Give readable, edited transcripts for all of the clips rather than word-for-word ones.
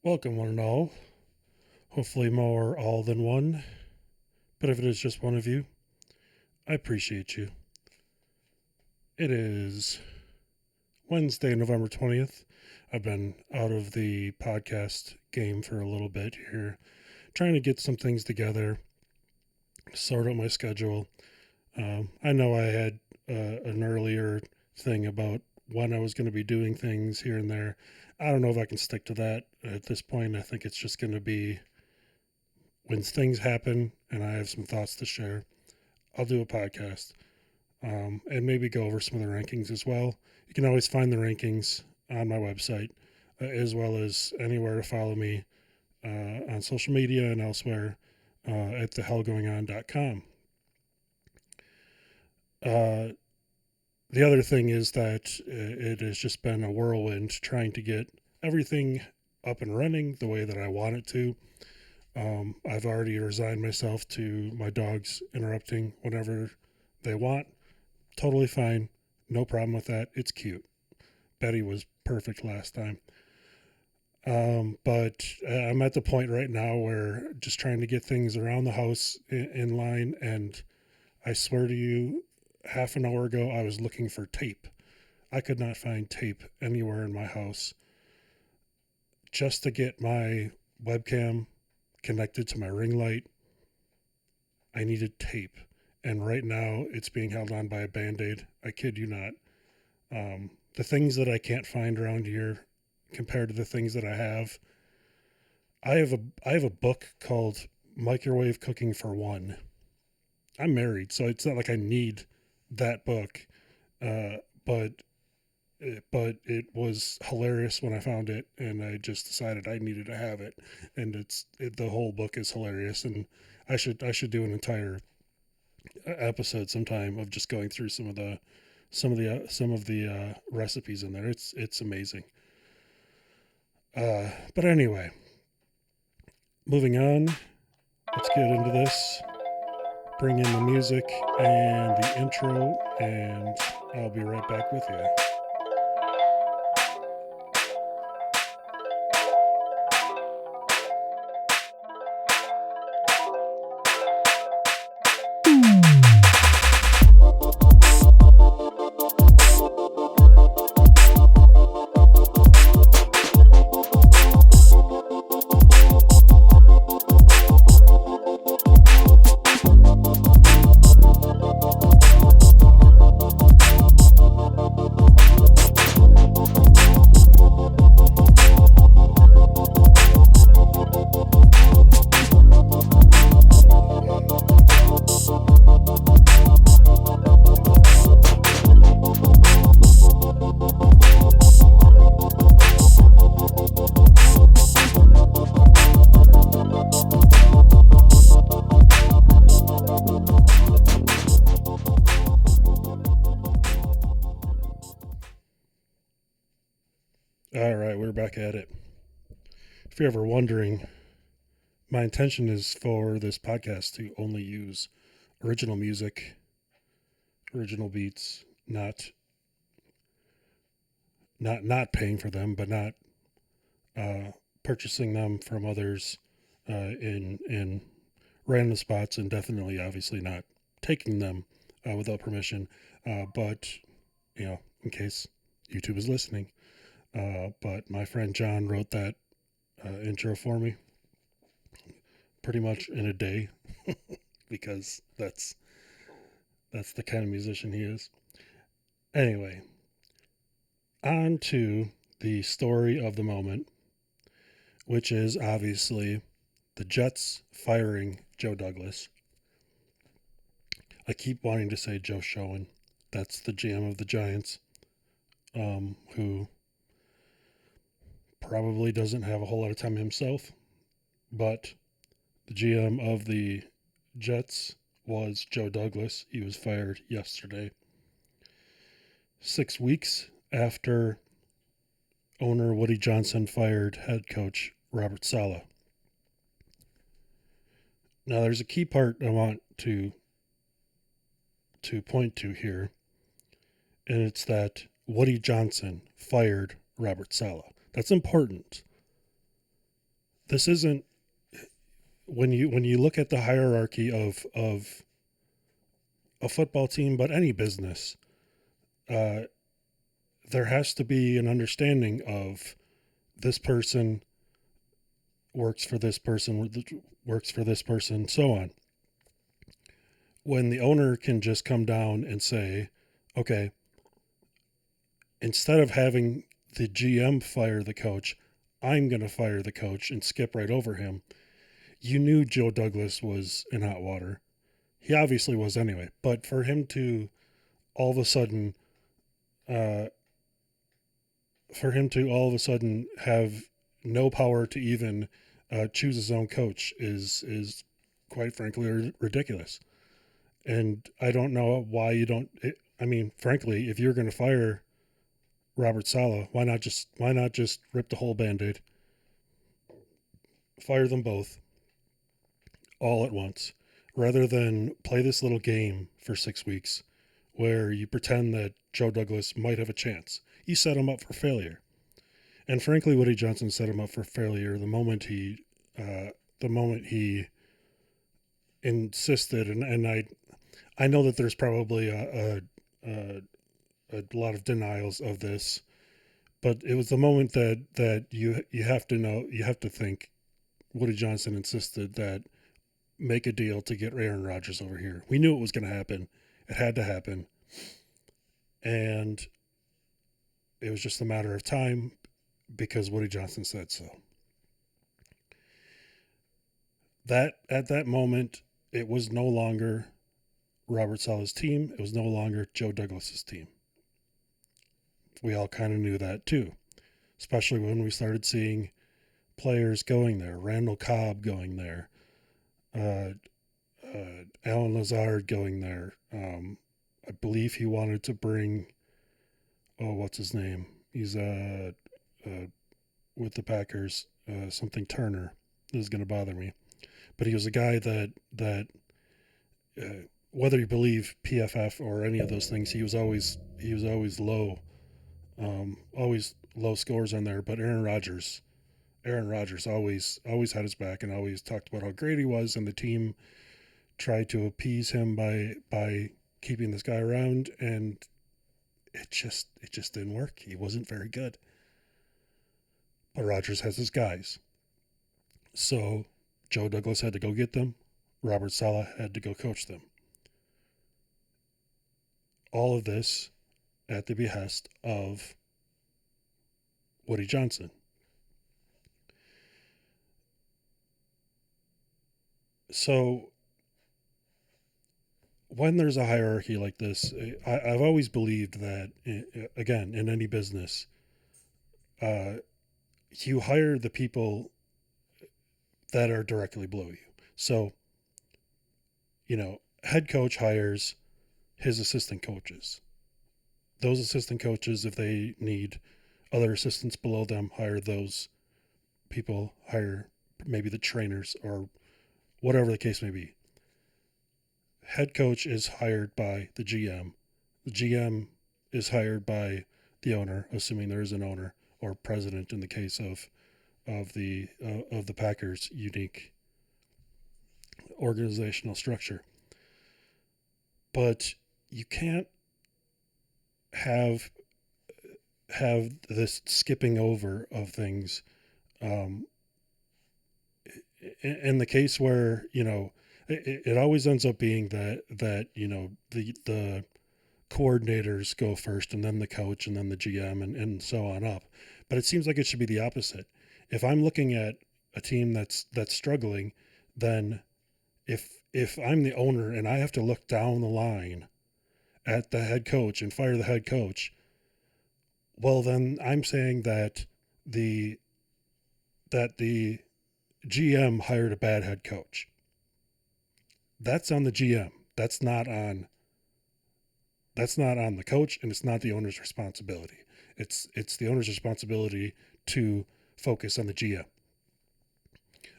Welcome, one and all. Hopefully, more all than one. But if it is just one of you, I appreciate you. It is Wednesday, November 20th. I've been out of the podcast game for a little bit here, trying to get some things together, sort out my schedule. I know I had an earlier thing about when I was going to be doing things here and there. I don't know if I can stick to that at this point. I think it's just going to be when things happen and I have some thoughts to share, I'll do a podcast and maybe go over some of the rankings as well. You can always find the rankings on my website, as well as anywhere to follow me on social media and elsewhere at thehellgoingon.com. The other thing is that it has just been a whirlwind trying to get everything up and running the way that I want it to. I've already resigned myself to my dogs interrupting whenever they want. Totally fine. No problem with that. It's cute. Betty was perfect last time. But I'm at the point right now where just trying to get things around the house in line. And I swear to you, half an hour ago, I was looking for tape. I could not find tape anywhere in my house. Just to get my webcam connected to my ring light, I needed tape. And right now it's being held on by a Band-Aid. I kid you not. The things that I can't find around here compared to the things that I have a book called Microwave Cooking for One. I'm married, so it's not like I need that book. But it was hilarious when I found it, and I just decided I needed to have it. And the whole book is hilarious, and I should do an entire episode sometime of just going through some of the recipes in there. It's amazing. But anyway, moving on. Let's get into this. Bring in the music and the intro, and I'll be right back with you. All right, we're back at it. If you're ever wondering, my intention is for this podcast to only use original music, original beats, not paying for them, but not purchasing them from others in random spots, and definitely, obviously, not taking them without permission. But in case YouTube is listening. But my friend John wrote that intro for me pretty much in a day because that's the kind of musician he is. Anyway, on to the story of the moment, which is obviously the Jets firing Joe Douglas. I keep wanting to say Joe Schoen. That's the GM of the Giants, who probably doesn't have a whole lot of time himself, but the GM of the Jets was Joe Douglas. He was fired yesterday, 6 weeks after owner Woody Johnson fired head coach Robert Saleh. Now, there's a key part I want to point to here, and it's that Woody Johnson fired Robert Saleh. That's important. this isn't when you look at the hierarchy of a football team, but any business, uh, there has to be an understanding of this person works for this person, works for this person, so on. When the owner can just come down and say, okay, instead of having the GM fire the coach, I'm going to fire the coach and skip right over him. You knew Joe Douglas was in hot water. He obviously was anyway. But for him to all of a sudden, uh, have no power to even choose his own coach is quite frankly ridiculous. And I don't know why you don't. I mean, frankly, if you're going to fire Robert Saleh, why not just rip the whole Band-Aid, fire them both all at once, rather than play this little game for 6 weeks where you pretend that Joe Douglas might have a chance. You set him up for failure. And frankly, Woody Johnson set him up for failure uh, the moment he insisted. And I know that there's probably a lot of denials of this, but it was the moment that you have to know, you have to think Woody Johnson insisted that make a deal to get Aaron Rodgers over here. We knew it was going to happen. It had to happen. And it was just a matter of time because Woody Johnson said so. That at that moment, it was no longer Robert Saleh's team. It was no longer Joe Douglas's team. We all kind of knew that too, especially when we started seeing players going there. Randall Cobb going there. Alan Lazard going there. I believe he wanted to bring, what's his name? He's with the Packers, something Turner. This is going to bother me, but he was a guy that whether you believe PFF or any of those things, he was always low, always low scores on there. But Aaron Rodgers always had his back and always talked about how great he was, and the team tried to appease him by keeping this guy around, and it just didn't work. He wasn't very good. But Rodgers has his guys. So Joe Douglas had to go get them. Robert Saleh had to go coach them. All of this at the behest of Woody Johnson. So when there's a hierarchy like this, I've always believed that, again, in any business, uh, you hire the people that are directly below you. So, head coach hires his assistant coaches. Those assistant coaches, if they need other assistants below them, hire those people, hire maybe the trainers or whatever the case may be. Head coach is hired by the GM. The GM is hired by the owner, assuming there is an owner, or president in the case of the Packers' unique organizational structure. But you can't have this skipping over of things. In the case where it always ends up being that the coordinators go first and then the coach and then the GM and so on up. But it seems like it should be the opposite. If I'm looking at a team that's struggling, then if I'm the owner and I have to look down the line at the head coach and fire the head coach, well then I'm saying that the GM hired a bad head coach. That's on the GM. That's not on the coach, and it's not the owner's responsibility. It's the owner's responsibility to focus on the GM.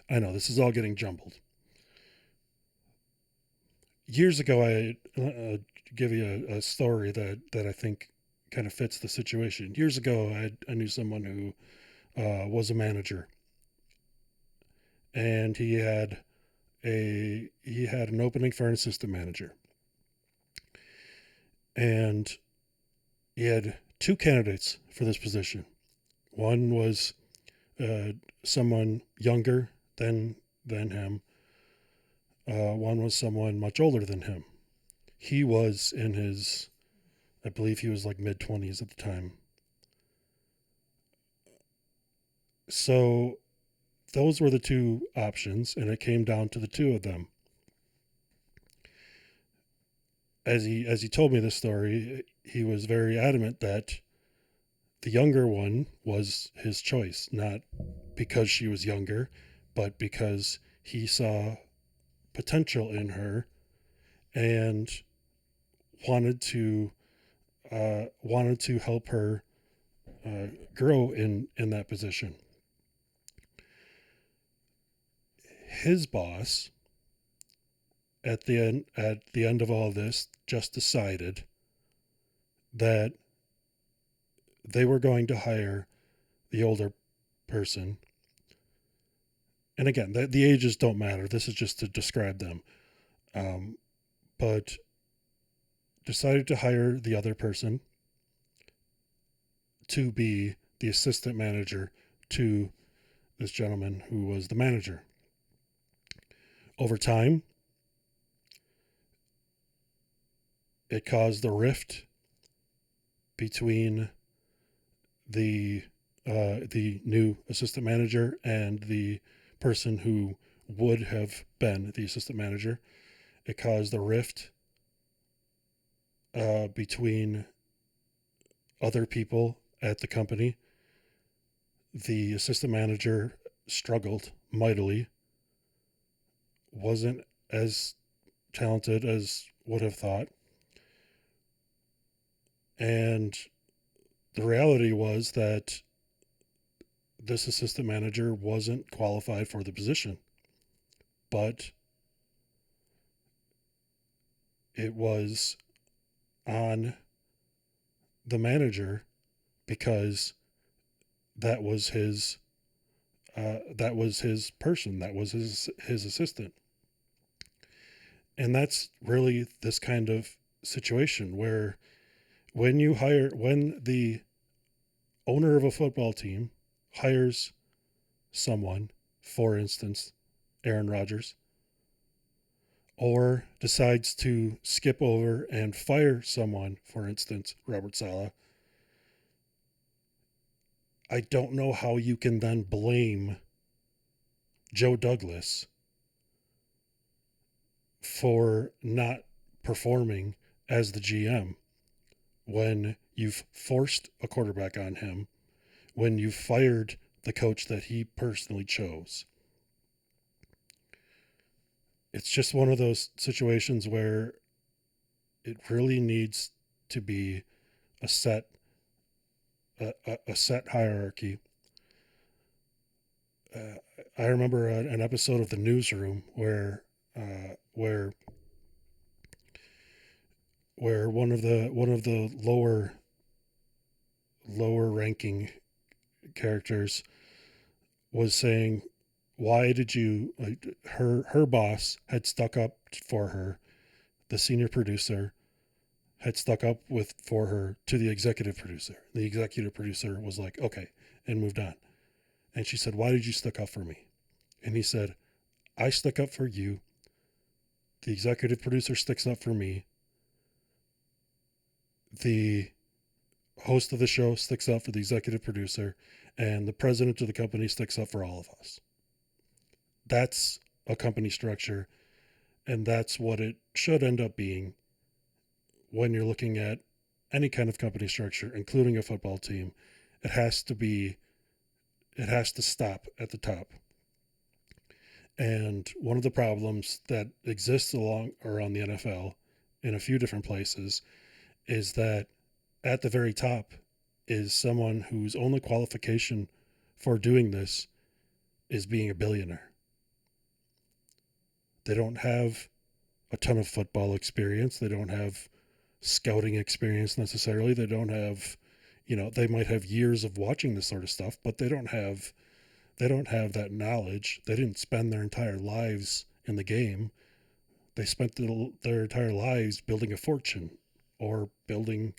I know this is all getting jumbled. Years ago, I give you a story that I think kind of fits the situation. Years ago, I knew someone who was a manager, and he had an opening for an assistant manager, and he had two candidates for this position. One was someone younger than him. One was someone much older than him. He was in his, I believe he was like mid-20s at the time. So those were the two options, and it came down to the two of them. As he told me this story, he was very adamant that the younger one was his choice, not because she was younger, but because he saw potential in her and wanted to help her grow in that position. His boss at the end of all this just decided that they were going to hire the older person. And again, the ages don't matter. This is just to describe them. But decided to hire the other person to be the assistant manager to this gentleman who was the manager. Over time, it caused a rift between the new assistant manager and the person who would have been the assistant manager. It caused a rift between other people at the company. The assistant manager struggled mightily, wasn't as talented as would have thought. And the reality was that this assistant manager wasn't qualified for the position, but it was on the manager because that was his person, that was his assistant. And that's really this kind of situation where when the owner of a football team hires someone, for instance, Aaron Rodgers, or decides to skip over and fire someone, for instance, Robert Saleh, I don't know how you can then blame Joe Douglas for not performing as the GM when you've forced a quarterback on him, when you've fired the coach that he personally chose. It's just one of those situations where it really needs to be a set hierarchy. I remember an episode of The Newsroom where one of the lower ranking characters was saying, why did you, like, her boss had stuck up for her, the senior producer had stuck up for her to the executive producer. The executive producer was like, okay, and moved on. And she said, why did you stick up for me? And he said, I stuck up for you. The executive producer sticks up for me. The host of the show sticks up for the executive producer, and the president of the company sticks up for all of us. That's a company structure, and that's what it should end up being when you're looking at any kind of company structure, including a football team. It has to stop at the top. And one of the problems that exists around the NFL in a few different places is that at the very top is someone whose only qualification for doing this is being a billionaire. They don't have a ton of football experience. They don't have scouting experience necessarily. They don't have, they might have years of watching this sort of stuff, but they don't have They don't have that knowledge. They didn't spend their entire lives in the game. They spent their entire lives building a fortune or building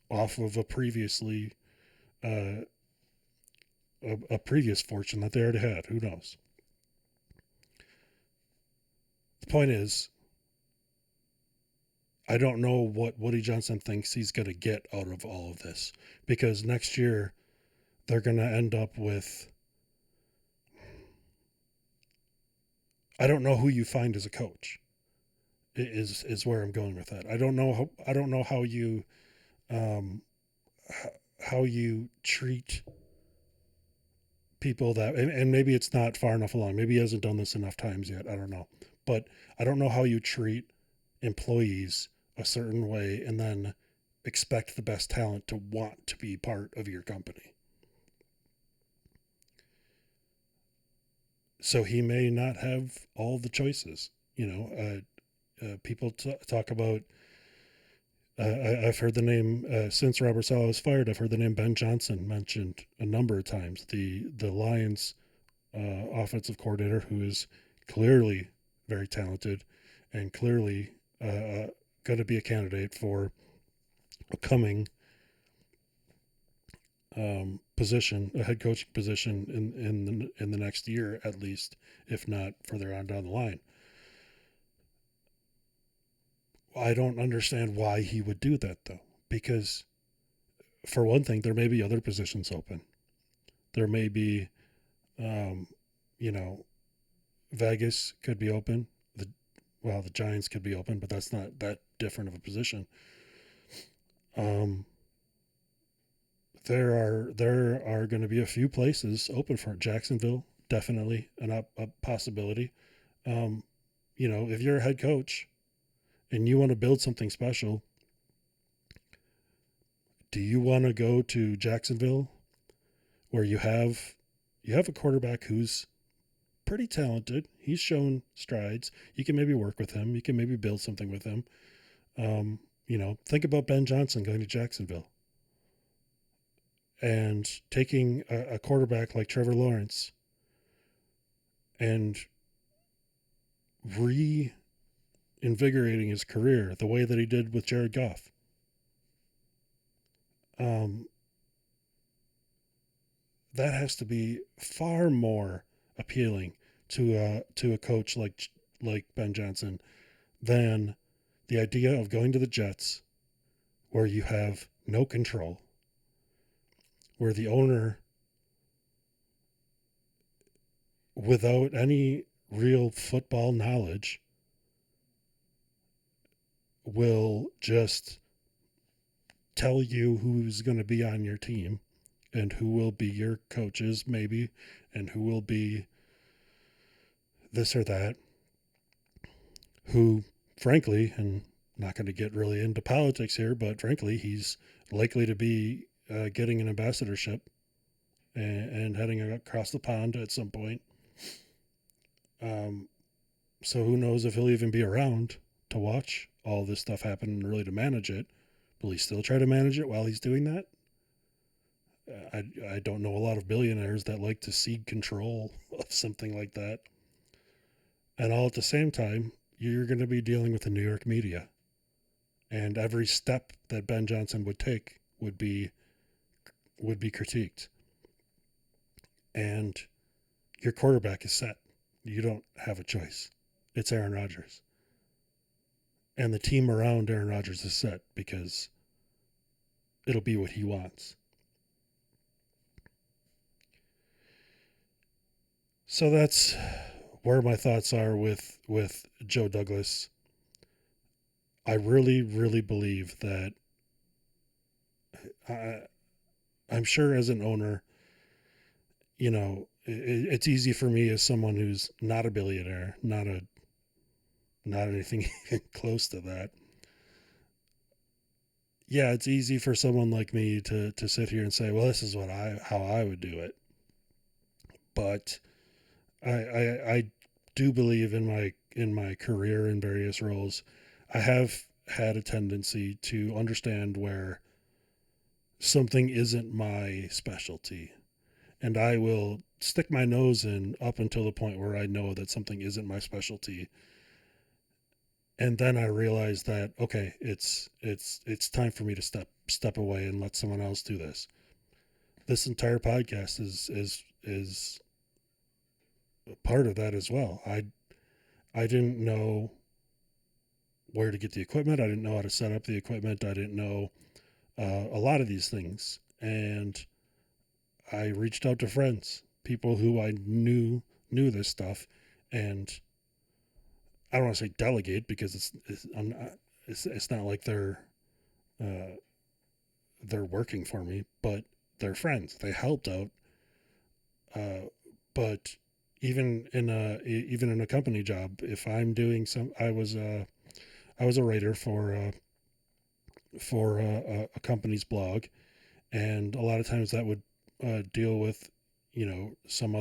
off of uh, a previous fortune that they already had. Who knows? The point is, I don't know what Woody Johnson thinks he's going to get out of all of this, because next year they're going to end up with, I don't know who you find as a coach. Is where I'm going with that. I don't know um how you treat people that, and maybe it's not far enough along. Maybe he hasn't done this enough times yet. I don't know. But I don't know how you treat employees a certain way and then expect the best talent to want to be part of your company. So he may not have all the choices. People talk about. I've heard the name since Robert Saleh was fired. I've heard the name Ben Johnson mentioned a number of times. The Lions offensive coordinator, who is clearly very talented and clearly going to be a candidate for a coming position, a head coaching position in the next year at least, if not further on down the line. I don't understand why he would do that though, because for one thing, there may be other positions open. There may be, um, you know, Vegas could be open. The Giants could be open, but that's not that different of a position. Um, there are going to be a few places open for Jacksonville. Definitely a possibility. Um, if you're a head coach and you want to build something special, do you want to go to Jacksonville where you have a quarterback who's pretty talented. He's shown strides. You can maybe work with him. You can maybe build something with him. Think about Ben Johnson going to Jacksonville and taking a quarterback like Trevor Lawrence and reinvigorating his career the way that he did with Jared Goff. Um, that has to be far more appealing to a coach like Ben Johnson than the idea of going to the Jets, where you have no control, where the owner, without any real football knowledge, will just tell you who's going to be on your team and who will be your coaches, maybe, and who will be this or that, who, frankly, and not going to get really into politics here, but frankly, he's likely to be getting an ambassadorship and heading across the pond at some point. So who knows if he'll even be around to watch all this stuff happen and really to manage it. Will he still try to manage it while he's doing that? I don't know a lot of billionaires that like to cede control of something like that. And all at the same time, you're going to be dealing with the New York media. And every step that Ben Johnson would take would be critiqued. And your quarterback is set. You don't have a choice. It's Aaron Rodgers. And the team around Aaron Rodgers is set because it'll be what he wants. So that's where my thoughts are with Joe Douglas. I really, really believe that I'm sure as an owner, it's easy for me as someone who's not a billionaire, not anything even close to that. Yeah, it's easy for someone like me to sit here and say, well, this is how I would do it. But I do believe in my career in various roles, I have had a tendency to understand where something isn't my specialty and I will stick my nose in up until the point where I know that something isn't my specialty. And then I realize that, okay, it's time for me to step away and let someone else do this. This entire podcast is part of that as well. I didn't know where to get the equipment. I didn't know how to set up the equipment. I didn't know a lot of these things. And I reached out to friends, people who I knew this stuff, and I don't want to say delegate because it's not like uh, they're working for me, but they're friends. They helped out. But even in a company job, if I'm doing I was a writer for a company's blog, and a lot of times that would deal with some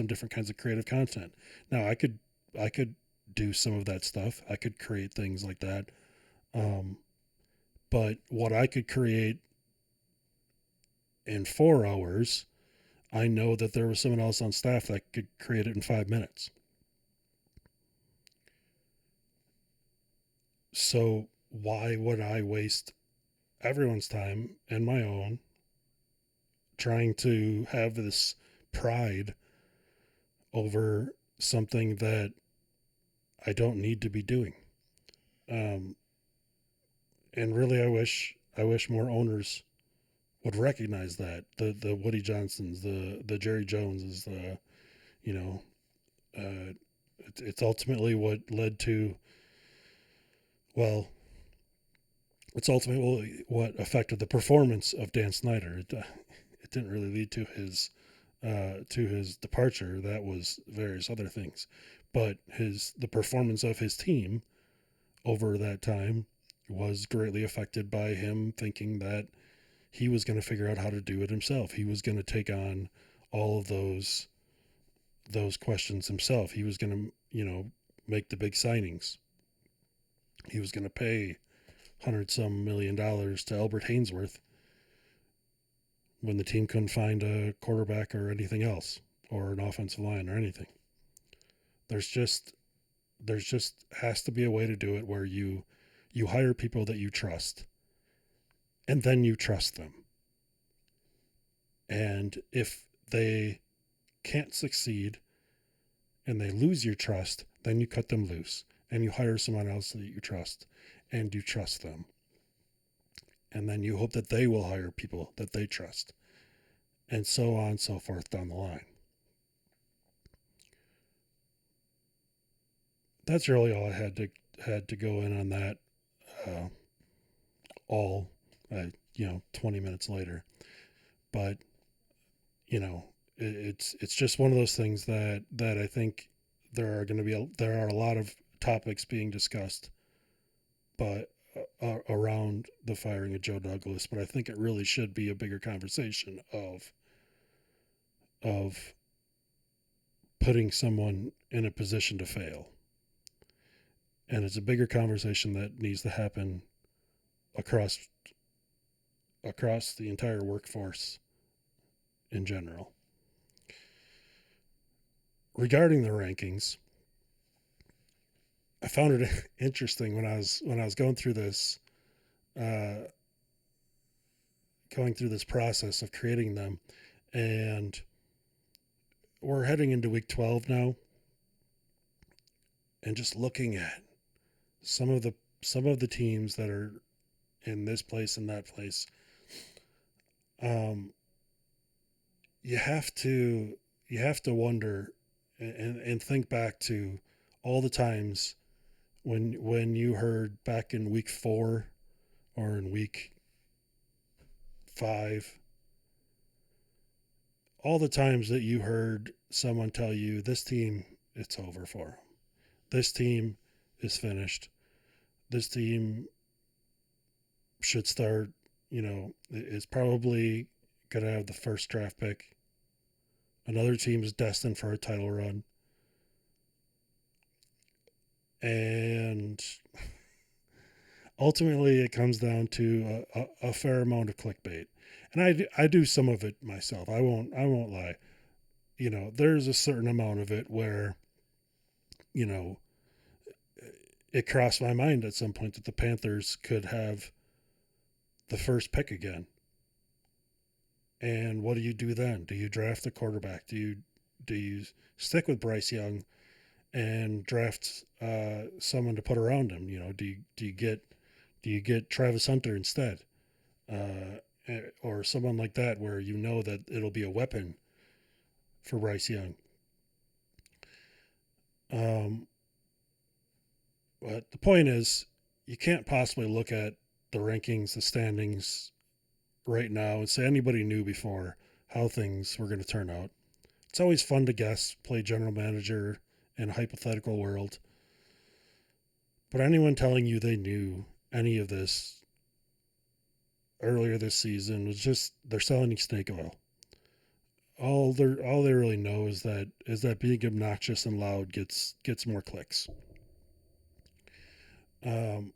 different kinds of creative content. Now I could do some of that stuff. I could create things like that. Um, but what I could create in 4 hours, I know that there was someone else on staff that could create it in 5 minutes. So why would I waste everyone's time and my own trying to have this pride over something that I don't need to be doing? Um, and really, I wish more owners would recognize that the Woody Johnsons, the Jerry Joneses, the you know, it's ultimately what led to, well, it's ultimately what affected the performance of Dan Snyder. It didn't really lead to his departure. That was various other things, but the performance of his team over that time was greatly affected by him thinking that he was going to figure out how to do it himself. He was going to take on all of those questions himself. He was going to, make the big signings. He was going to pay hundred some $1 million to Albert Hainsworth when the team couldn't find a quarterback or anything else, or an offensive line or anything. There's just has to be a way to do it where you hire people that you trust, and then you trust them. And if they can't succeed and they lose your trust, then you cut them loose and you hire someone else that you trust and you trust them. And then you hope that they will hire people that they trust, and so on and so forth down the line. That's really all I had to go in on that. Uh, all 20 minutes later, but it's just one of those things that I think there are a lot of topics being discussed, but around the firing of Joe Douglas. But I think it really should be a bigger conversation of putting someone in a position to fail, and it's a bigger conversation that needs to happen across the entire workforce in general. Regarding the rankings, I found it interesting when I was uh, going through this process of creating them, and we're heading into week 12 now, and just looking at some of the teams that are in this place and that place. Um, you have to wonder and think back to all the times when you heard back in week 4 or in week 5, all the times that you heard someone tell you this team, it's over for them. This team is finished. This team should start, is probably going to have the first draft pick. Another team is destined for a title run. And ultimately, it comes down to a fair amount of clickbait. And I do some of it myself. I won't lie. there's a certain amount of it where, you know, it crossed my mind at some point that the Panthers could have the first pick again. And what do you do then? Do you draft a quarterback? Do you stick with Bryce Young and draft someone to put around him? Do you get Travis Hunter instead, or someone like that where you know that it'll be a weapon for Bryce Young? Um, but the point is, you can't possibly look at the rankings, the standings right now, and say anybody knew before how things were going to turn out. It's always fun to guess, play general manager in a hypothetical world. But anyone telling you they knew any of this earlier this season was just they're selling you snake oil. All they really know is that being obnoxious and loud gets more clicks. Um,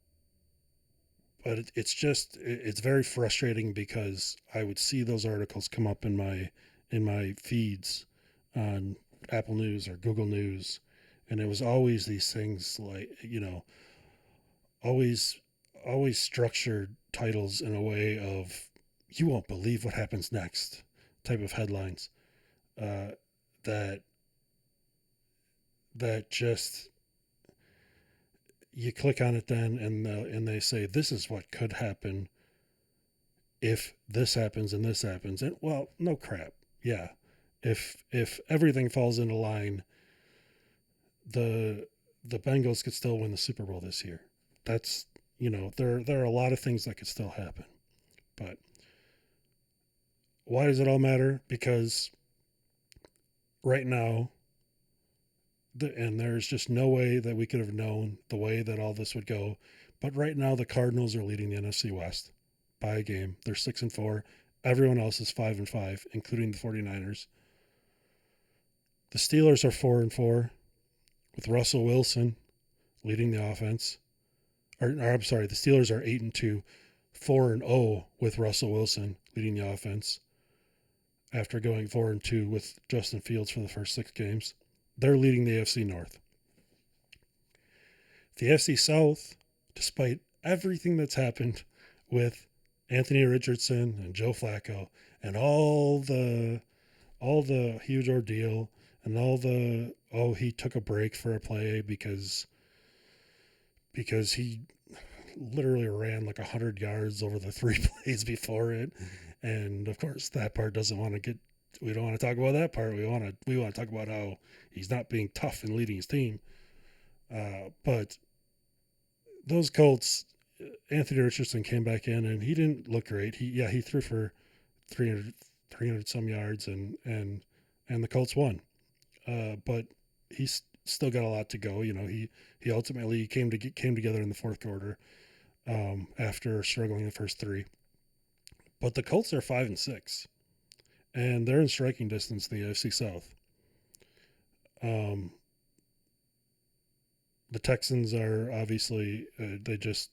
but it's very frustrating because I would see those articles come up in my feeds on Apple News or Google News, and it was always these things like always always structured titles in a way of "you won't believe what happens next" type of headlines, uh, that just you click on it then and they say this is what could happen if this happens and this happens, and well, no crap. Yeah, if everything falls into line, the the Bengals could still win the Super Bowl this year. That's there are a lot of things that could still happen. But why does it all matter? Because right now, and there's just no way that we could have known the way that all this would go. But right now, the Cardinals are leading the NFC West by a game. They're 6-4. Everyone else is 5-5, including the 49ers. The Steelers are 4-4 with Russell Wilson leading the offense. Or I'm sorry, the Steelers are 8-2, 4-0 with Russell Wilson leading the offense after going 4-2 with Justin Fields for the first 6 games. They're leading the AFC North. The AFC South, despite everything that's happened with Anthony Richardson and Joe Flacco and all the huge ordeal and all the he took a break for a play because he literally ran like 100 yards over the 3 plays before it, and of course that part doesn't want to get. We don't want to talk about that part. We want to talk about how he's not being tough and leading his team. But those Colts, Anthony Richardson came back in and he didn't look great. He threw for 300 some yards and the Colts won. But he's still got a lot to go. He ultimately came together in the fourth quarter, after struggling the first three. But the Colts are 5-6, and they're in striking distance in the AFC South. Um, the Texans are obviously they just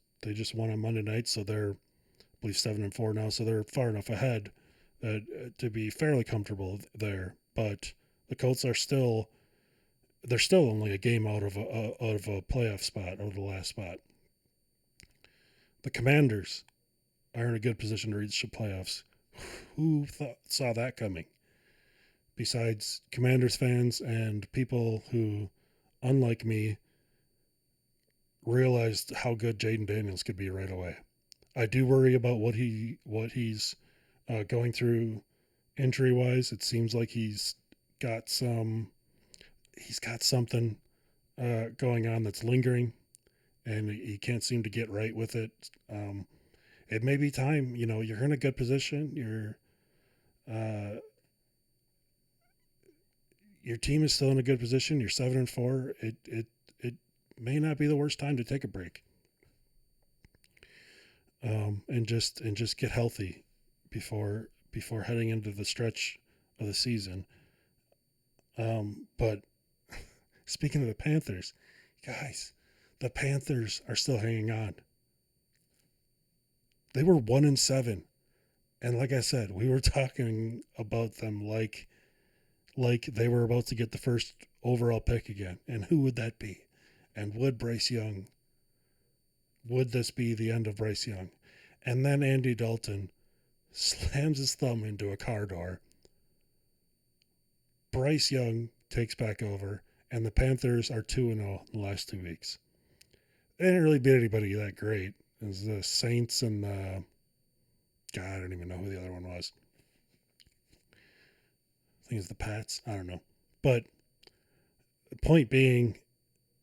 won on Monday night, so they're I believe 7-4 now, so they're far enough ahead to be fairly comfortable there. But the Colts are still they're still only a game out of a playoff spot, out of the last spot. The Commanders are in a good position to reach the playoffs. Who saw that coming? Besides Commanders fans and people who, unlike me, realized how good Jaden Daniels could be right away. I do worry about what he's going through injury wise. It seems like got some he's got something going on that's lingering, and he can't seem to get right with it. It may be time. You're in a good position. Uh, your team is still in a good position. You're 7-4. It may not be the worst time to take a break. And just get healthy before heading into the stretch of the season. But speaking of the Panthers, guys, the Panthers are still hanging on. They were 1-7, and like I said, we were talking about them like like they were about to get the first overall pick again. And who would that be? And would this be the end of Bryce Young? And then Andy Dalton slams his thumb into a car door. Bryce Young takes back over, and the Panthers are 2-0 in the last 2 weeks. They didn't really beat anybody that great. It was the Saints and the... God, I don't even know who the other one was. I think it's the Pats. I don't know. But the point being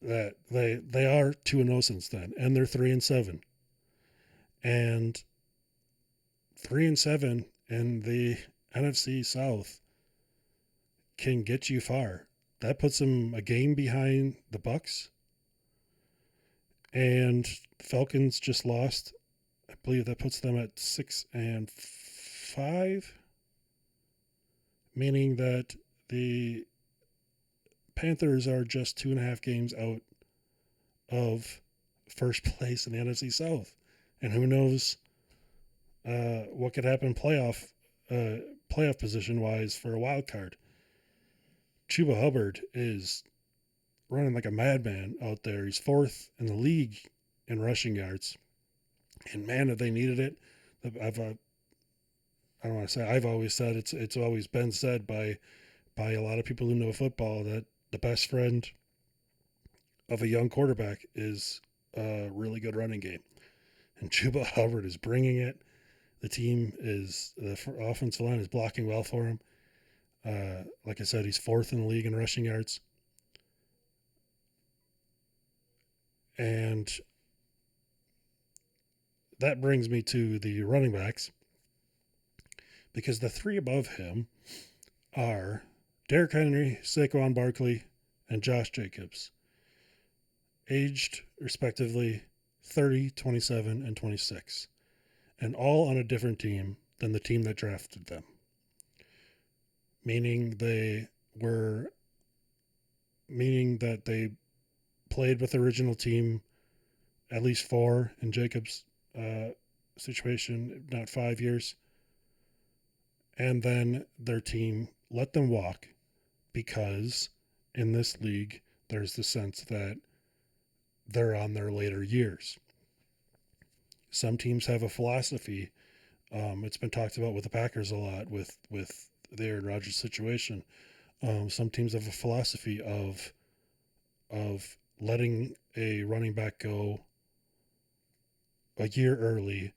that they are 2-0 since then, and they're 3-7. And 3-7 in the NFC South can get you far. That puts them a game behind the Bucks. And Falcons just lost. I believe that puts them at 6-5, meaning that the Panthers are just 2.5 games out of first place in the NFC South. And who knows what could happen playoff position wise for a wild card. Chuba Hubbard is running like a madman out there. He's 4th in the league in rushing yards. And man, if they needed it, I don't want to say I've always said it's always been said by a lot of people who know football that the best friend of a young quarterback is a really good running game. And Chuba Hubbard is bringing it. The offensive line is blocking well for him. Like I said, he's 4th in the league in rushing yards. And that brings me to the running backs, because the 3 above him are Derrick Henry, Saquon Barkley, and Josh Jacobs, aged respectively 30, 27, and 26, and all on a different team than the team that drafted them. Meaning that they played with the original team at least 4 in Jacobs' situation, if not 5 years. And then their team let them walk, because in this league, there's the sense that they're on their later years. Some teams have a philosophy. It's been talked about with the Packers a lot with the Aaron Rodgers situation. Some teams have a philosophy of letting a running back go a year early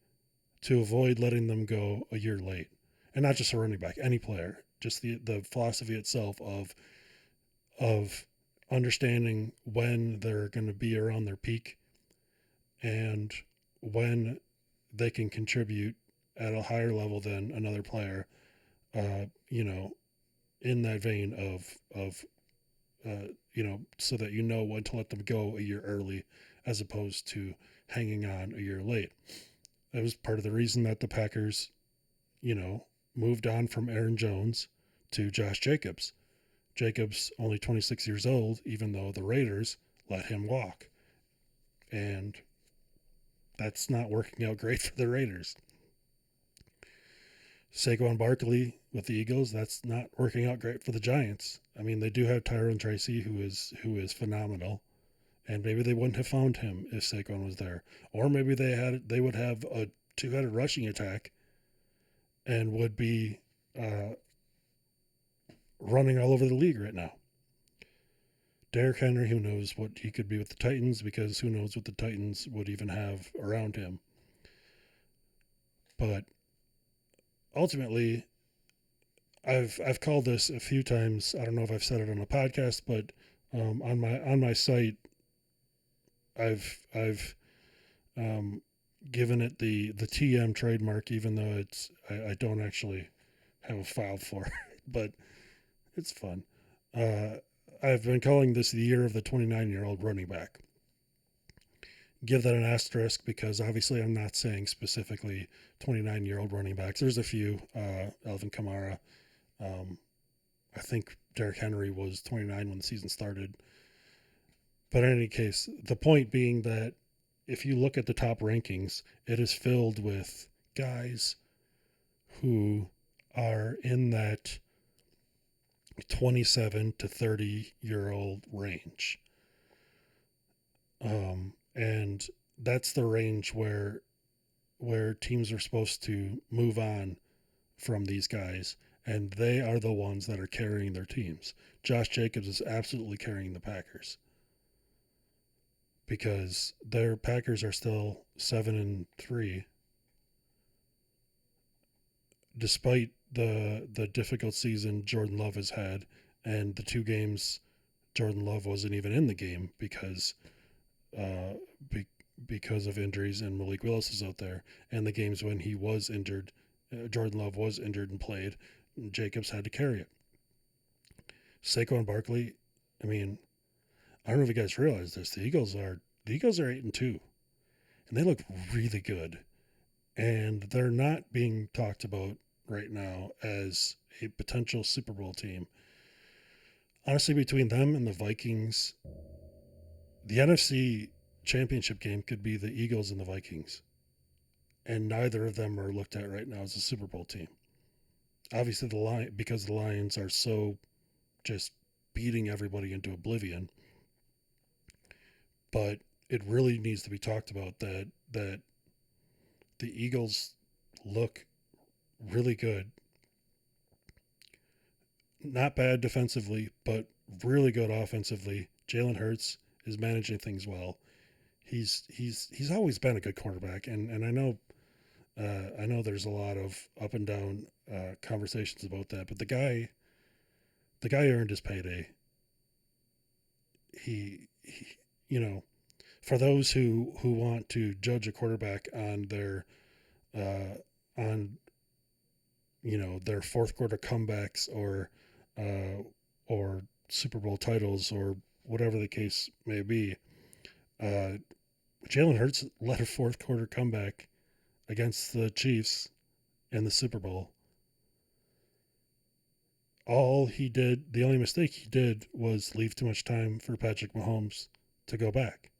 to avoid letting them go a year late. And not just a running back, any player. Just the philosophy itself of understanding when they're going to be around their peak and when they can contribute at a higher level than another player, in that vein of so that you know when to let them go a year early as opposed to hanging on a year late. That was part of the reason that the Packers, moved on from Aaron Jones to Josh Jacobs. Jacobs only 26 years old, even though the Raiders let him walk. And that's not working out great for the Raiders. Saquon Barkley with the Eagles, that's not working out great for the Giants. I mean, they do have Tyrone Tracy, who is phenomenal, and maybe they wouldn't have found him if Saquon was there, or maybe they would have a 2-headed rushing attack, and would be running all over the league right now. Derrick Henry, who knows what he could be with the Titans, because who knows what the Titans would even have around him. But ultimately, I've called this a few times. I don't know if I've said it on a podcast, but on my site, I've given it the TM trademark, even though I don't actually have a file for it, but it's fun. I've been calling this the year of the 29-year-old running back. Give that an asterisk, because obviously I'm not saying specifically 29-year-old running backs. There's a few, Alvin Kamara. I think Derrick Henry was 29 when the season started. But in any case, the point being that if you look at the top rankings, it is filled with guys who are in that 27 to 30-year-old range. And that's the range where teams are supposed to move on from these guys, and they are the ones that are carrying their teams. Josh Jacobs is absolutely carrying the Packers because their Packers are still 7-3, despite the difficult season Jordan Love has had, and the two games Jordan Love wasn't even in the game uh, be, because of injuries, and Malik Willis is out there, and the games when he was injured, Jordan Love was injured and played, Jacobs had to carry it. Saquon Barkley, I mean, I don't know if you guys realize this. The Eagles are 8-2, and they look really good, and they're not being talked about right now as a potential Super Bowl team. Honestly, between them and the Vikings, the NFC Championship game could be the Eagles and the Vikings, and neither of them are looked at right now as a Super Bowl team. Obviously, because the Lions are so just beating everybody into oblivion, but it really needs to be talked about that the Eagles look really good. Not bad defensively, but really good offensively. Jalen Hurts is managing things well. He's always been a good quarterback, and I know there's a lot of up and down conversations about that, but the guy earned his payday. He you know, for those who want to judge a quarterback on uh, on their fourth quarter comebacks uh, or Super Bowl titles or whatever the case may be, uh, Jalen Hurts led a fourth quarter comeback against the Chiefs in the Super Bowl. The only mistake he did was leave too much time for Patrick Mahomes to go back.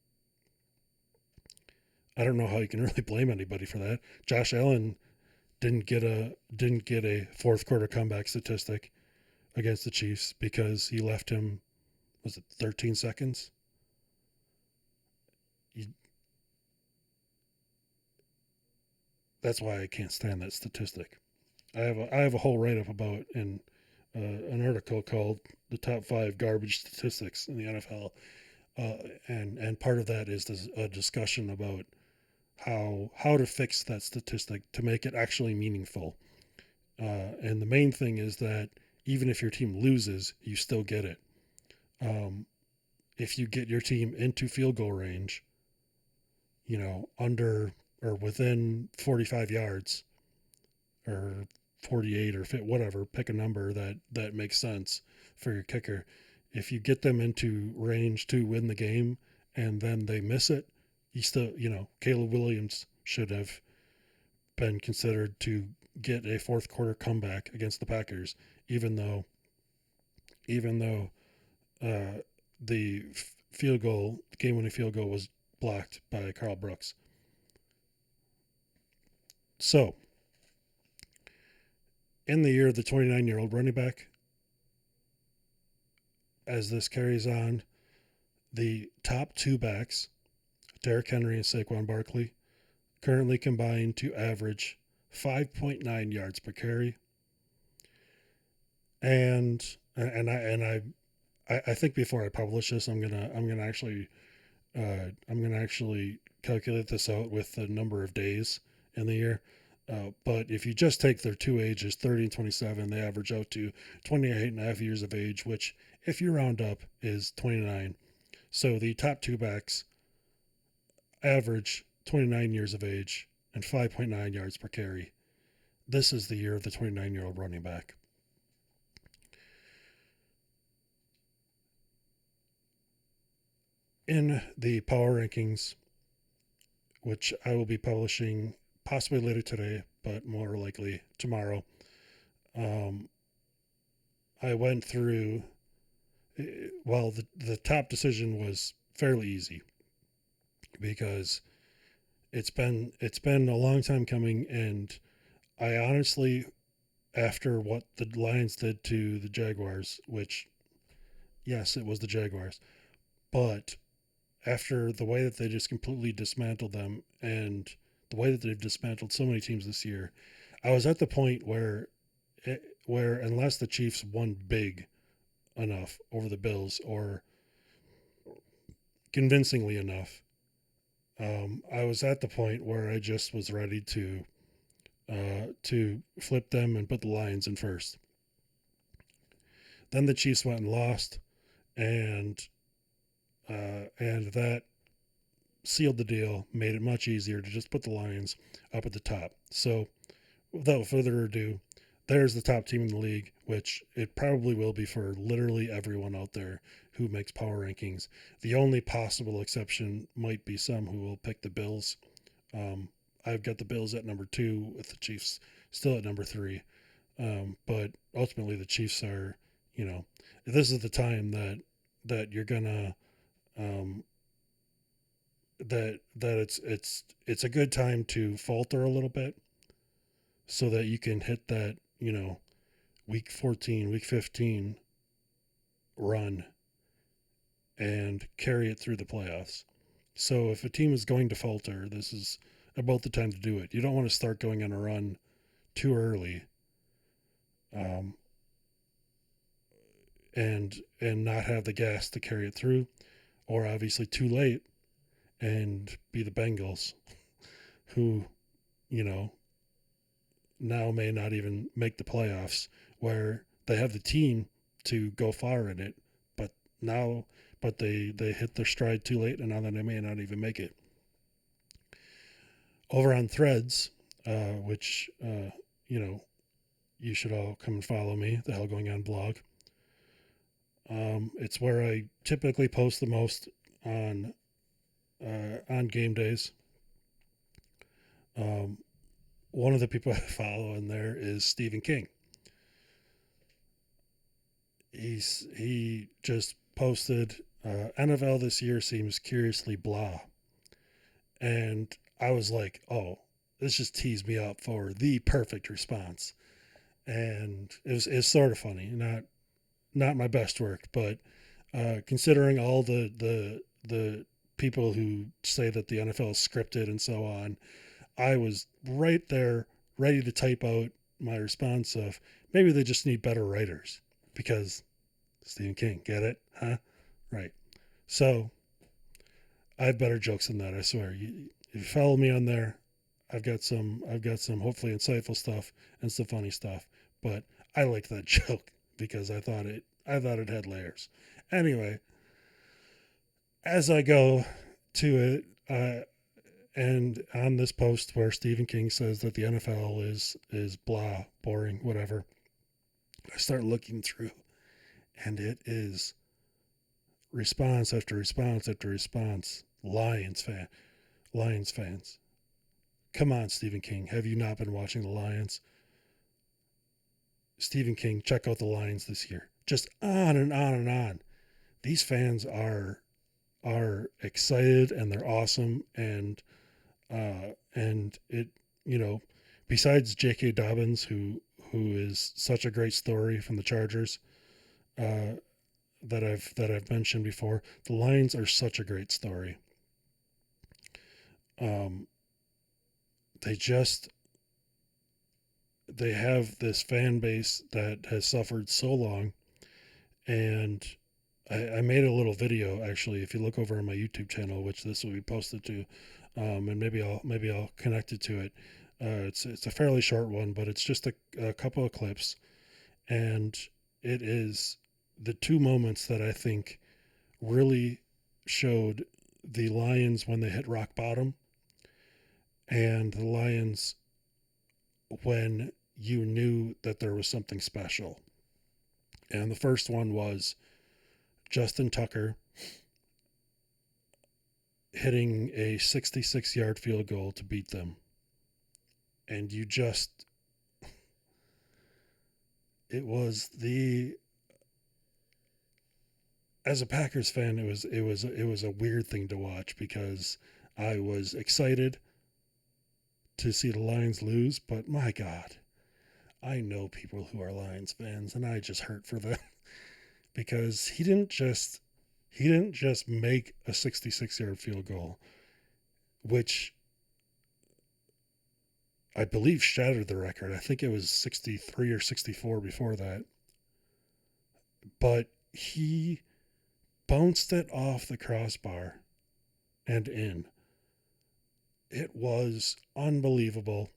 I don't know how you can really blame anybody for that. Josh Allen didn't get a fourth quarter comeback statistic against the Chiefs because he left him, was it 13 seconds? You, that's why I can't stand that statistic. I have a whole write up about in an article called "The Top Five Garbage Statistics in the NFL," and part of that is a discussion about how to fix that statistic to make it actually meaningful. And the main thing is that even if your team loses, you still get it. Um, if you get your team into field goal range, under or within 45 yards or 48 or fit, whatever, pick a number that makes sense for your kicker. If you get them into range to win the game and then they miss it, you still, Caleb Williams should have been considered to get a fourth quarter comeback against the Packers, even though the game winning field goal was blocked by Carl Brooks. So, in the year of the 29-year-old running back, as this carries on, the top two backs, Derrick Henry and Saquon Barkley, currently combined to average 5.9 yards per carry. And I think before I publish this, I'm gonna actually calculate this out with the number of days in the year. But if you just take their two ages, 30 and 27, they average out to 28 and a half years of age, which, if you round up, is 29. So the top two backs average 29 years of age and 5.9 yards per carry. This is the year of the 29-year-old running back. In the power rankings, which I will be publishing possibly later today, but more likely tomorrow, um, I went through. Well, the top decision was fairly easy because it's been a long time coming, and I honestly after what the Lions did to the Jaguars, which, yes, it was the Jaguars, but after the way that they just completely dismantled them and the way that they've dismantled so many teams this year, I was at the point where unless the Chiefs won big enough over the Bills or convincingly enough, I was at the point where I just was ready to flip them and put the Lions in first. Then the Chiefs went and lost, and that sealed the deal, made it much easier to just put the Lions up at the top. So, without further ado, there's the top team in the league, which it probably will be for literally everyone out there who makes power rankings. The only possible exception might be some who will pick the Bills. I've got the Bills at number 2 with the Chiefs still at number 3. But ultimately, the Chiefs are, this is the time that you're gonna that it's a good time to falter a little bit so that you can hit that week 14, week 15 run and carry it through the playoffs. So if a team is going to falter, this is about the time to do it. You don't want to start going on a run too early, um, and not have the gas to carry it through, or obviously too late and be the Bengals, who now may not even make the playoffs, where they have the team to go far in it, but now but they hit their stride too late, and now they may not even make it. Over on Threads, which you should all come and follow me, the Hell Going On blog. It's where I typically post the most on game days. One of the people I follow in there is Stephen King. He just posted NFL this year seems curiously blah, and I was like, oh, this just teased me up for the perfect response, and it was sort of funny, not my best work, but considering all the people who say that the NFL is scripted and so on, I was right there ready to type out my response of maybe they just need better writers because Stephen King, get it? Huh? Right. So I have better jokes than that, I swear. If you follow me on there, I've got some hopefully insightful stuff and some funny stuff. But I liked that joke because I thought it had layers. Anyway, as I go to it, and on this post where Stephen King says that the NFL is blah, boring, whatever, I start looking through, and it is response after response after response. Lions fans. Come on, Stephen King. Have you not been watching the Lions? Stephen King, check out the Lions this year. Just on and on and on. These fans are excited and they're awesome, and it besides J.K. Dobbins, who is such a great story from the Chargers, that I've mentioned before, the Lions are such a great story. They have this fan base that has suffered so long, and I made a little video actually. If you look over on my YouTube channel, which this will be posted to, and maybe I'll connect it to it. It's a fairly short one, but it's just a couple of clips, and it is the two moments that I think really showed the Lions when they hit rock bottom, and the Lions when you knew that there was something special. And the first one was Justin Tucker hitting a 66-yard field goal to beat them. And it was as a Packers fan, it was a weird thing to watch because I was excited to see the Lions lose, but my God, I know people who are Lions fans, and I just hurt for them because he didn't just make a 66-yard field goal, which I believe shattered the record. I think it was 63 or 64 before that. But he bounced it off the crossbar and in. It was unbelievable.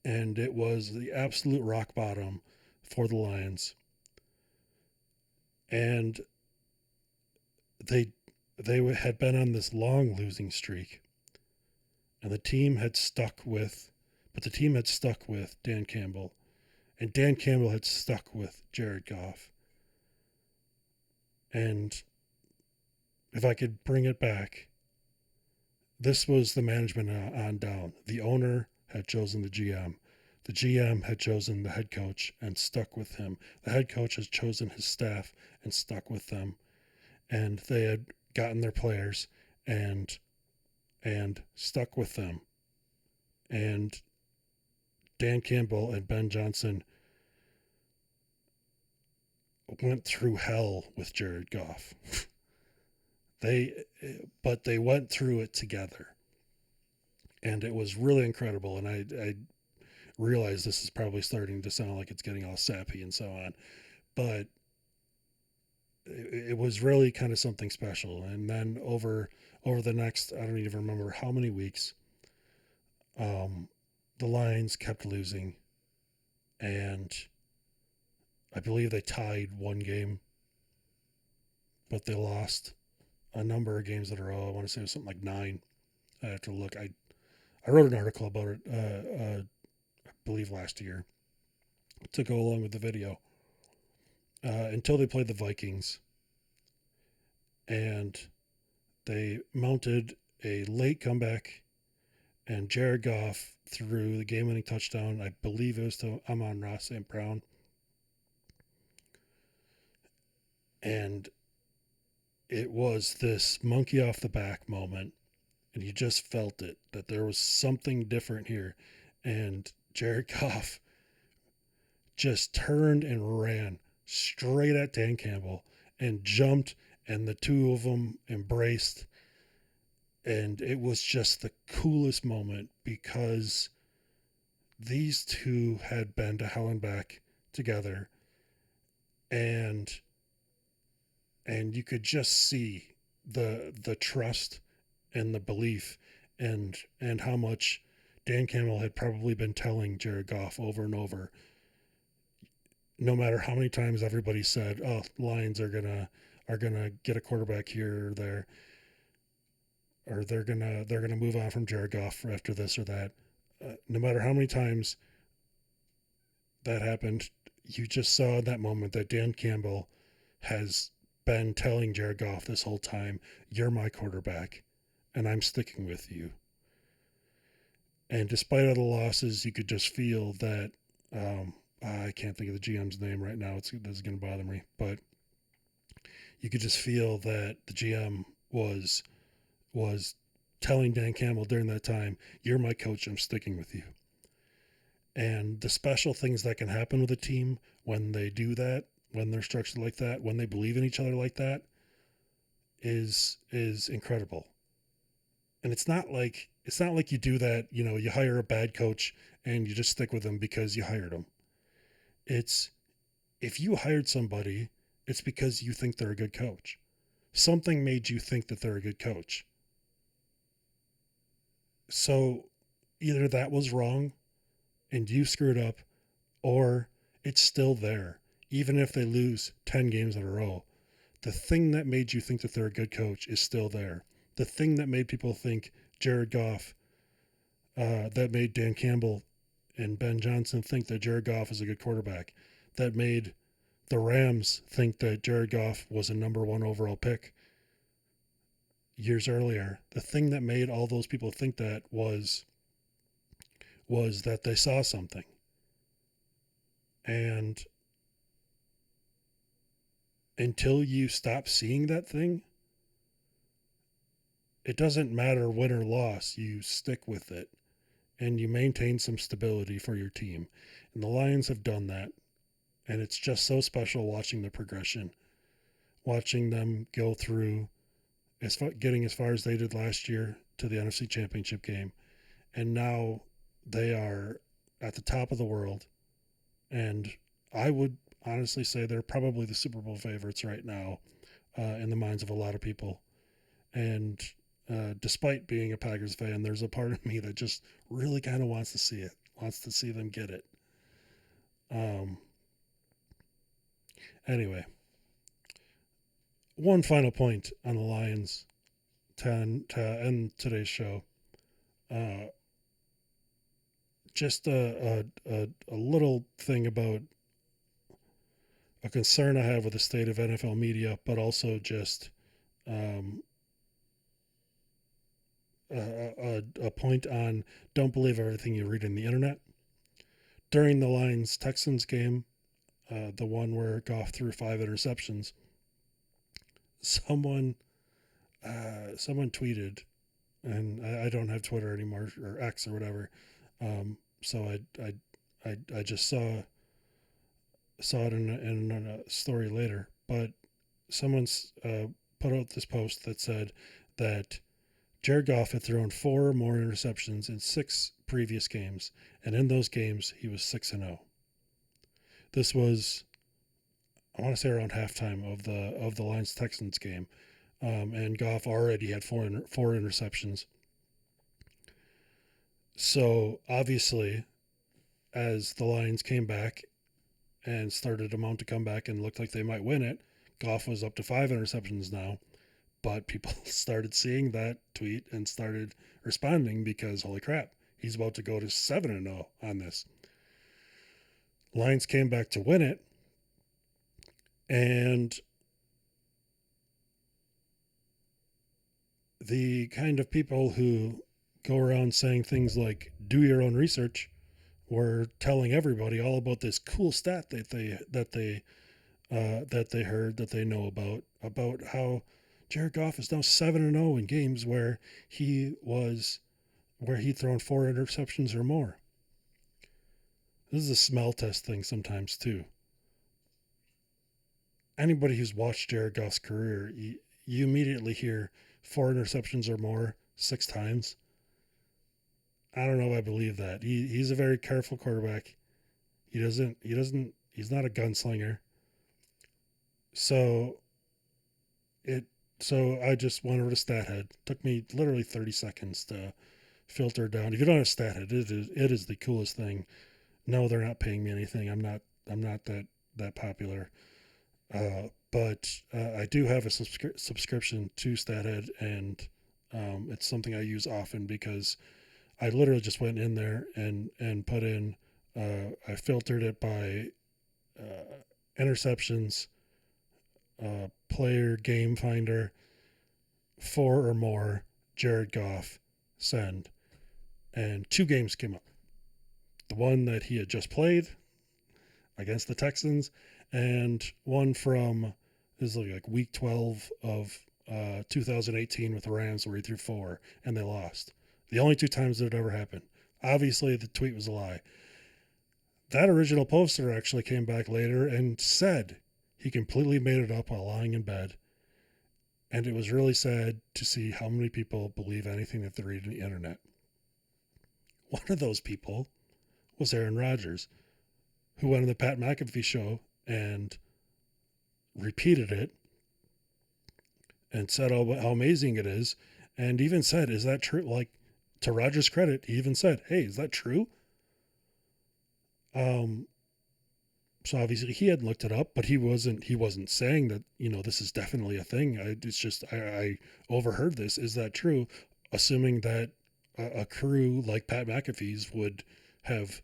And it was the absolute rock bottom for the Lions. And they had been on this long losing streak. And the team had stuck with Dan Campbell. And Dan Campbell had stuck with Jared Goff. And if I could bring it back, this was the management on down. The owner had chosen the GM. The GM had chosen the head coach and stuck with him. The head coach has chosen his staff and stuck with them. And they had gotten their players and stuck with them. And Dan Campbell and Ben Johnson went through hell with Jared Goff. But they went through it together. And it was really incredible. And I realize this is probably starting to sound like it's getting all sappy and so on. But it was really kind of something special. And then over the next, I don't even remember how many weeks, the Lions kept losing. And I believe they tied one game, but they lost a number of games in a row. I want to say it was something like 9. I have to look. I wrote an article about it, I believe last year, to go along with the video. Until they played the Vikings, and they mounted a late comeback, and Jared Goff threw the game-winning touchdown. I believe it was to Amon-Ra St. Brown. And it was this monkey off the back moment, and you just felt it, that there was something different here. And Jared Goff just turned and ran straight at Dan Campbell and jumped, and the two of them embraced. And it was just the coolest moment because these two had been to hell and back together, and you could just see the trust and the belief and how much Dan Campbell had probably been telling Jared Goff over and over. No matter how many times everybody said, "Oh, Lions are gonna get a quarterback here or there, or they're gonna move on from Jared Goff after this or that," no matter how many times that happened, you just saw in that moment that Dan Campbell has been telling Jared Goff this whole time, "You're my quarterback, and I'm sticking with you." And despite all the losses, you could just feel that. I can't think of the GM's name right now. This is going to bother me, but you could just feel that the GM was telling Dan Campbell during that time, "You're my coach. I'm sticking with you." And the special things that can happen with a team when they do that, when they're structured like that, when they believe in each other like that, is incredible. And it's not like you do that, you hire a bad coach and you just stick with them because you hired them. It's, if you hired somebody, it's because you think they're a good coach. Something made you think that they're a good coach. So either that was wrong and you screwed up, or it's still there. Even if they lose 10 games in a row, the thing that made you think that they're a good coach is still there. The thing that made people think Jared Goff, that made Dan Campbell and Ben Johnson think that Jared Goff is a good quarterback, that made the Rams think that Jared Goff was a number 1 overall pick years earlier. The thing that made all those people think that was that they saw something. And until you stop seeing that thing, it doesn't matter win or loss, you stick with it. and you maintain some stability for your team. And the Lions have done that. And it's just so special watching the progression, watching them go through getting as far as they did last year to the NFC Championship game. And now they are at the top of the world. And I would honestly say they're probably the Super Bowl favorites right now in the minds of a lot of people. And despite being a Packers fan, there's a part of me that just really kind of wants to see it, wants to see them get it. Anyway, one final point on the Lions to end today's show. Just a little thing about a concern I have with the state of NFL media, but also just a point on don't believe everything you read in the internet. During the Lions-Texans game, the one where Goff threw 5 interceptions, someone tweeted, and I don't have Twitter anymore, or X or whatever, so I just saw it in a story later, but someone's put out this post that said that Jared Goff had thrown 4 more interceptions in 6 previous games, and in those games he was 6-0. This was, I want to say, around halftime of the Lions Texans game, and Goff already had 4 interceptions. So obviously, as the Lions came back and started to mount a comeback and looked like they might win it, Goff was up to 5 interceptions now. But people started seeing that tweet and started responding because, holy crap, he's about to go to 7-0 on this. Lions came back to win it, and the kind of people who go around saying things like "do your own research" were telling everybody all about this cool stat that they heard, that they know about how Jared Goff is now 7-0 in games where he'd thrown 4 interceptions or more. This is a smell test thing sometimes too. Anybody who's watched Jared Goff's career, you immediately hear 4 interceptions or more 6 times. I don't know if I believe that. He's a very careful quarterback. He's not a gunslinger. So I just went over to StatHead. It took me literally 30 seconds to filter down. If you don't have StatHead, it is the coolest thing. No, they're not paying me anything. I'm not that popular. But I do have a subscription to StatHead, and it's something I use often because I literally just went in there and put in. I filtered it by interceptions, player game finder, 4 or more, Jared Goff, send, and 2 games came up. The one that he had just played against the Texans, and one from this is like week 12 of 2018 with the Rams where he threw 4 and they lost. The only 2 times that it ever happened. Obviously, the tweet was a lie. That original poster actually came back later and said he completely made it up while lying in bed. And it was really sad to see how many people believe anything that they read on the internet. One of those people was Aaron Rodgers, who went on the Pat McAfee show and repeated it and said how amazing it is, and even said, is that true? Like, to Rodgers' credit, he even said, hey, is that true? So obviously he hadn't looked it up, but he wasn't saying that, this is definitely a thing. It's just, I overheard this. Is that true? Assuming that a crew like Pat McAfee's would have,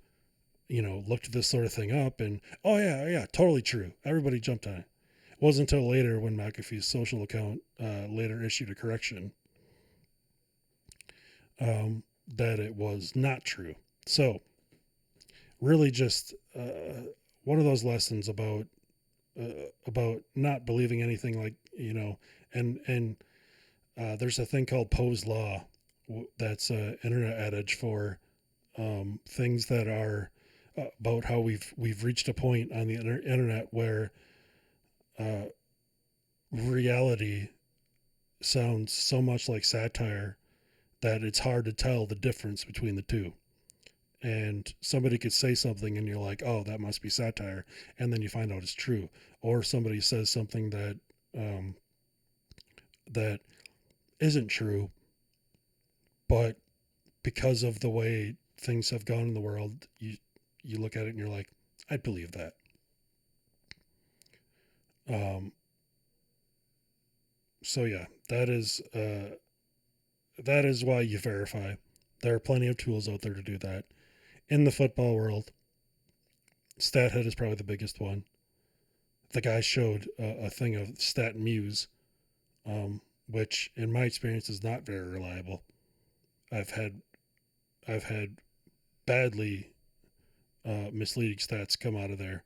looked this sort of thing up and, oh yeah, totally true. Everybody jumped on it. It wasn't until later when McAfee's social account later issued a correction that it was not true. So really just one of those lessons about not believing anything, like, and there's a thing called Poe's Law that's an internet adage for things that are about how we've reached a point on the internet where uh, reality sounds so much like satire that it's hard to tell the difference between the two. And somebody could say something and you're like, oh, that must be satire. And then you find out it's true. Or somebody says something um, that isn't true, but because of the way things have gone in the world, you look at it and you're like, I'd believe that. So yeah, that is why you verify. There are plenty of tools out there to do that. In the football world, StatHead is probably the biggest one. The guy showed a thing of StatMuse, which in my experience is not very reliable. I've had I've had badly misleading stats come out of there.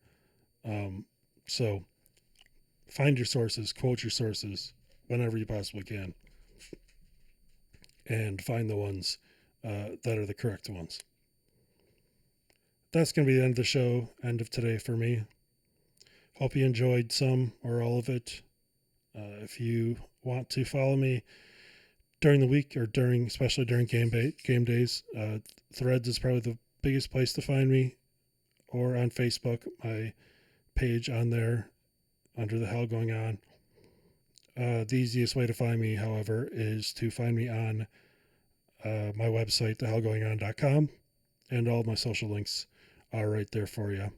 So find your sources, quote your sources whenever you possibly can, and find the ones that are the correct ones. That's going to be the end of the show, end of today for me. Hope you enjoyed some or all of it. If you want to follow me during the week or especially during game days, Threads is probably the biggest place to find me, or on Facebook, my page on there under the Hell Going On. The easiest way to find me, however, is to find me on my website, thehellgoingon.com, and all my social links are right there for you.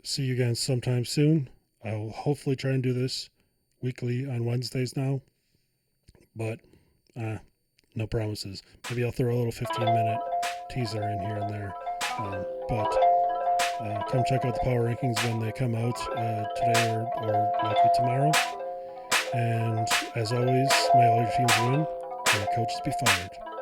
See you again sometime soon. I'll hopefully try and do this weekly on Wednesdays now, but no promises. Maybe I'll throw a little 15-minute teaser in here and there. But come check out the power rankings when they come out today or likely tomorrow. And as always, may all your teams win and coaches be fired.